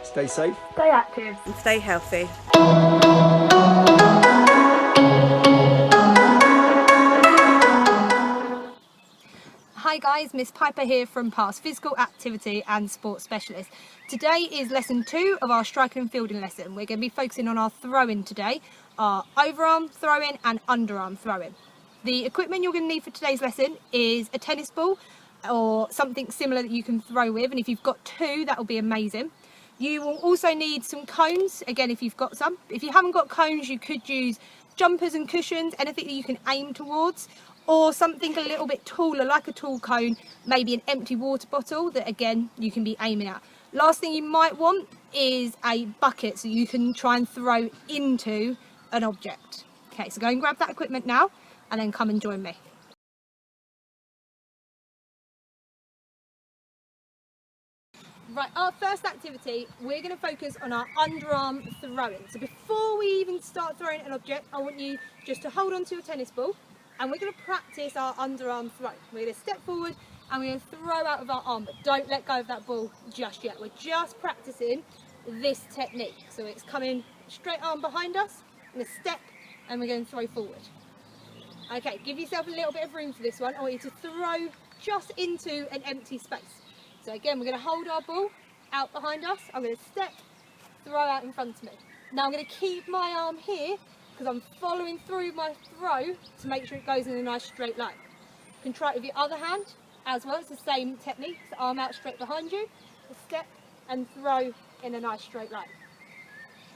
Stay safe. Stay active. And stay healthy. Hi guys, Miss Piper here from PASS Physical Activity and Sports Specialist. Today is lesson 2 of our striking and fielding lesson. We're going to be focusing on our throwing today, our overarm throwing and underarm throwing. The equipment you're going to need for today's lesson is a tennis ball or something similar that you can throw with, and if you've got 2 that will be amazing. You will also need some cones, again if you've got some. If you haven't got cones you could use jumpers and cushions, anything that you can aim towards, or something a little bit taller like a tall cone, maybe an empty water bottle that again you can be aiming at. Last thing you might want is a bucket so you can try and throw into an object. Okay, so go and grab that equipment now and then come and join me. Right, our first activity, we're going to focus on our underarm throwing. So before we even start throwing an object, I want you just to hold on to your tennis ball and we're going to practice our underarm throw. We're going to step forward and we're going to throw out of our arm, but don't let go of that ball just yet. We're just practicing this technique. So it's coming straight arm behind us, and a step, and we're going to throw forward. Okay, give yourself a little bit of room for this one. I want you to throw just into an empty space. So again, we're going to hold our ball out behind us. I'm going to step, throw out in front of me. Now I'm going to keep my arm here because I'm following through my throw to make sure it goes in a nice straight line. You can try it with your other hand as well. It's the same technique. So arm out straight behind you, a step and throw in a nice straight line.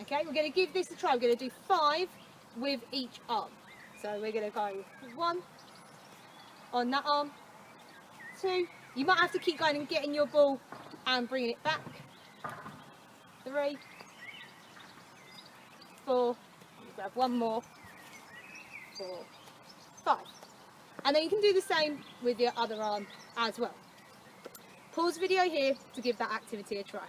Okay, we're going to give this a try. We're going to do 5 with each arm. So we're going to go 1 on that arm, 2. You might have to keep going and getting your ball and bringing it back. 3, 4, grab 1 more, 4, 5. And then you can do the same with your other arm as well. Pause video here to give that activity a try.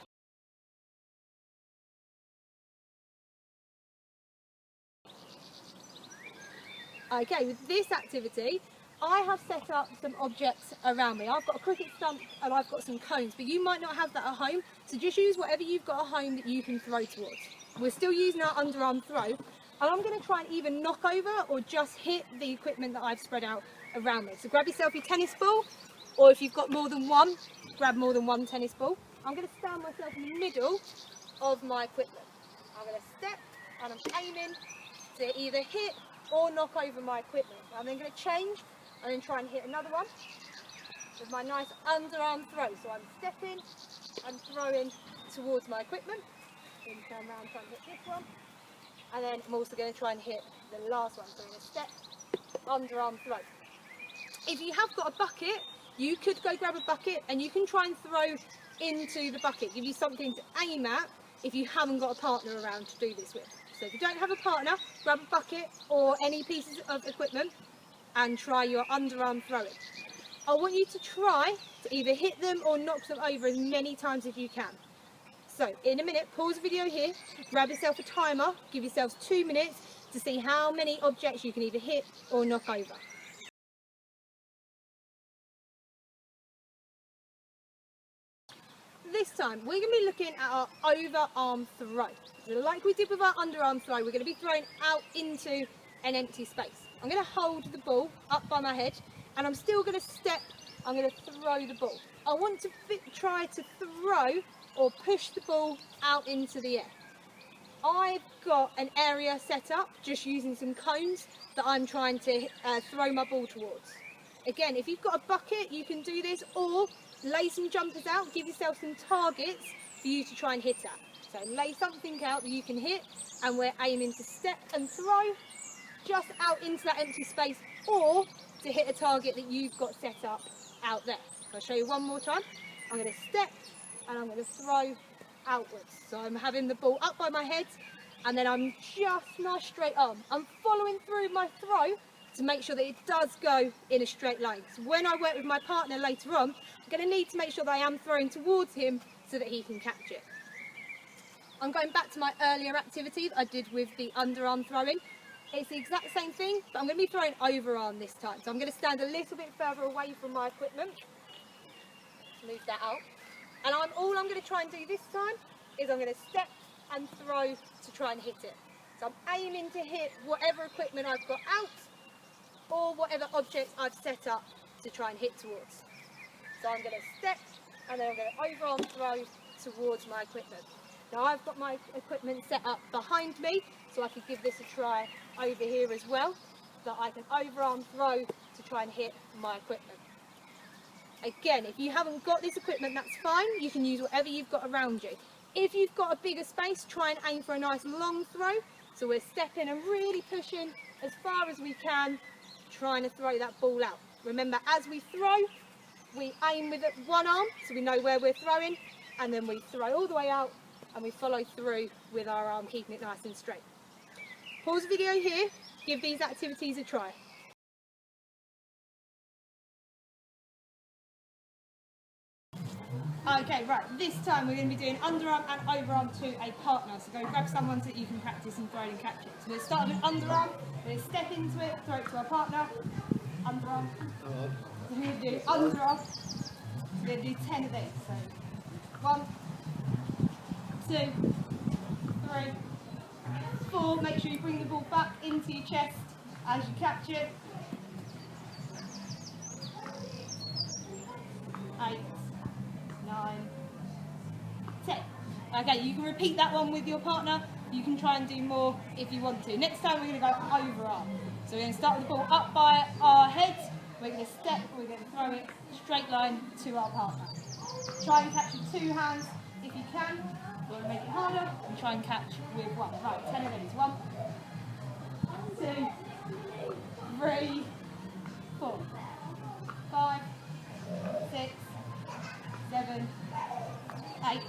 Okay, with this activity, I have set up some objects around me. I've got a cricket stump and I've got some cones, but you might not have that at home, so just use whatever you've got at home that you can throw towards. We're still using our underarm throw, and I'm going to try and either knock over or just hit the equipment that I've spread out around me. So grab yourself your tennis ball, or if you've got more than one, grab more than one tennis ball. I'm going to stand myself in the middle of my equipment. I'm going to step and I'm aiming to either hit or knock over my equipment. I'm then going to change and then try and hit another one with my nice underarm throw. So I'm stepping and throwing towards my equipment. Then turn around, try and hit this one. And then I'm also going to try and hit the last one. So I'm going to step, underarm throw. If you have got a bucket, you could go grab a bucket and you can try and throw into the bucket. Give you something to aim at if you haven't got a partner around to do this with. So if you don't have a partner, grab a bucket or any pieces of equipment and try your underarm throwing. I want you to try to either hit them or knock them over as many times as you can. So in a minute, pause the video here, grab yourself a timer, give yourselves 2 minutes to see how many objects you can either hit or knock over. This time we're going to be looking at our overarm throw. So like we did with our underarm throw, we're going to be throwing out into an empty space. I'm going to hold the ball up by my head and I'm still going to step, I'm going to throw the ball. I want to try to throw or push the ball out into the air. I've got an area set up just using some cones that I'm trying to throw my ball towards. Again, if you've got a bucket you can do this, or lay some jumpers out, give yourself some targets for you to try and hit at. So lay something out that you can hit and we're aiming to step and throw just out into that empty space, or to hit a target that you've got set up out there. So I'll show you one more time. I'm going to step and I'm going to throw outwards. So I'm having the ball up by my head and then I'm just nice straight arm. I'm following through my throw to make sure that it does go in a straight line. So when I work with my partner later on, I'm going to need to make sure that I am throwing towards him so that he can catch it. I'm going back to my earlier activity that I did with the underarm throwing. It's the exact same thing, but I'm going to be throwing overarm this time. So I'm going to stand a little bit further away from my equipment. Move that out. And all I'm going to try and do this time is I'm going to step and throw to try and hit it. So I'm aiming to hit whatever equipment I've got out or whatever object I've set up to try and hit towards. So I'm going to step and then I'm going to overarm throw towards my equipment. Now I've got my equipment set up behind me, so I could give this a try over here as well, that I can overarm throw to try and hit my equipment. Again, if you haven't got this equipment, that's fine. You can use whatever you've got around you. If you've got a bigger space, try and aim for a nice long throw. So we're stepping and really pushing as far as we can, trying to throw that ball out. Remember, as we throw, we aim with one arm, so we know where we're throwing, and then we throw all the way out, and we follow through with our arm, keeping it nice and straight. Pause the video here, give these activities a try. Okay, right, this time we're going to be doing underarm and overarm to a partner. So go grab someone so that you can practice and throw and catch it. So we're going to start with underarm, we're going to step into it, throw it to our partner, underarm. So we're going to do underarm, so we're going to do 10 of these. So 1, 2, 3, 4, make sure you bring the ball back into your chest as you catch it. 8, 9, 10. Okay, you can repeat that one with your partner. You can try and do more if you want to. Next time we're going to go overarm. So we're going to start with the ball up by our heads. We're going to step, we're going to throw it straight line to our partner. Try and catch with 2 hands if you can. We're going to make it harder and try and catch with 1. Right, 10 of these. 1, 2, 3, 4, 5, 6, 7, 8,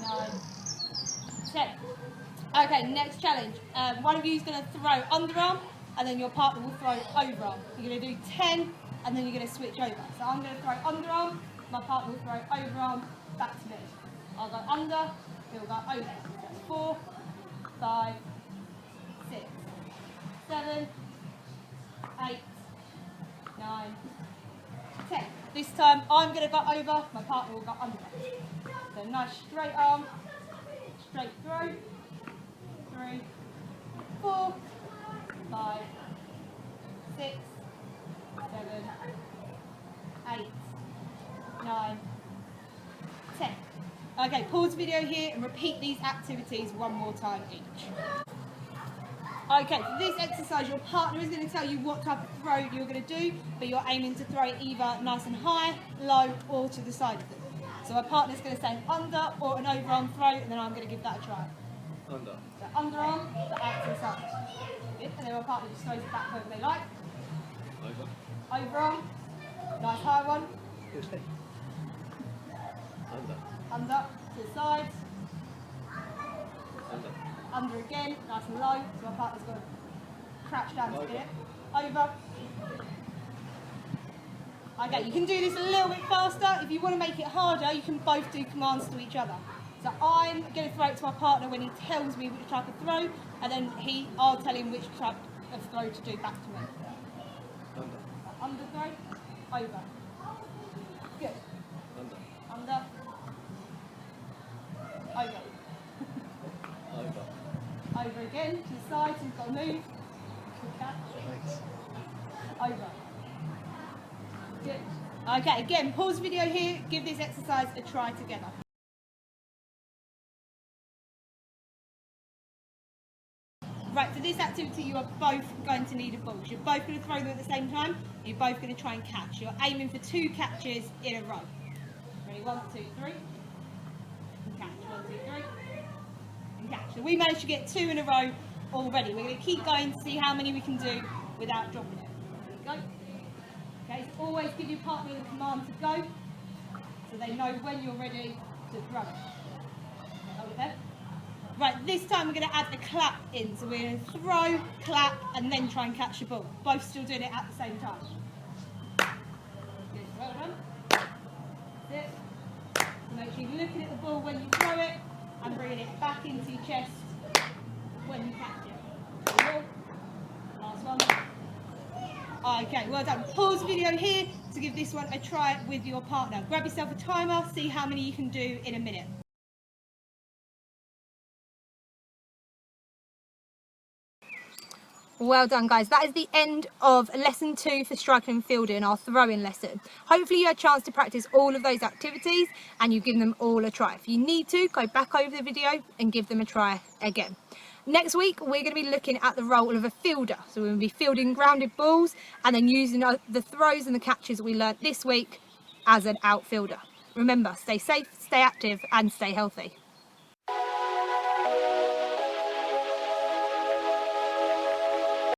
9, 10. Okay, next challenge. One of you is going to throw underarm and then your partner will throw overarm. You're going to do 10 and then you're going to switch over. So I'm going to throw underarm, my partner will throw overarm back to me. I'll go under, he'll go over. That's 4, 5, 6, 7, 8, 9, 10. This time I'm going to go over, my partner will go under. So nice straight arm, straight throw. 3, 4, 5, 6, 7, 8, 9, 10. Okay, pause the video here and repeat these activities one more time each. Okay, for this exercise your partner is going to tell you what type of throw you're going to do, but you're aiming to throw it either nice and high, low or to the side of them. So my partner's going to say an under or an overarm throw and then I'm going to give that a try. Under. So underarm, but out to the side. Good, and then my partner just throws it back wherever they like. Over. Overarm, nice high one. Under. Under, to the sides. Under. Under again, nice and low, so my partner's got to crouch down to get it. Over. Okay, you can do this a little bit faster. If you want to make it harder, you can both do commands to each other. So I'm going to throw it to my partner when he tells me which type of throw, and then I'll tell him which type of throw to do back to me. Under. Under throw, over. Good. Under. Under. Over. Over. Over again, to the side, so you've got to move. Good catch. Over. Good. Okay, again, pause the video here, give this exercise a try together. Right, for this activity you are both going to need a ball. You're both going to throw them at the same time, you're both going to try and catch. You're aiming for 2 catches in a row. Ready, 1, 2, 3. And catch, 1, 2, 3. And catch. So we managed to get 2 in a row already. We're going to keep going to see how many we can do without dropping it. There we go. Okay, so always give your partner the command to go, so they know when you're ready to throw it. Hold it there. Right, this time we're going to add a clap in. So we're going to throw, clap, and then try and catch the ball. Both still doing it at the same time. Good, well done. That's it. So make sure you're looking at the ball when you throw it, and bringing it back into your chest when you catch it. Last one. Okay, well done. Pause the video here to give this one a try with your partner. Grab yourself a timer, see how many you can do in a minute. Well done, guys. That is the end of lesson 2 for striking and fielding, our throwing lesson. Hopefully you had a chance to practice all of those activities and you've given them all a try. If you need to, go back over the video and give them a try again. Next week, we're going to be looking at the role of a fielder. So we're going to be fielding grounded balls and then using the throws and the catches that we learnt this week as an outfielder. Remember, stay safe, stay active and stay healthy.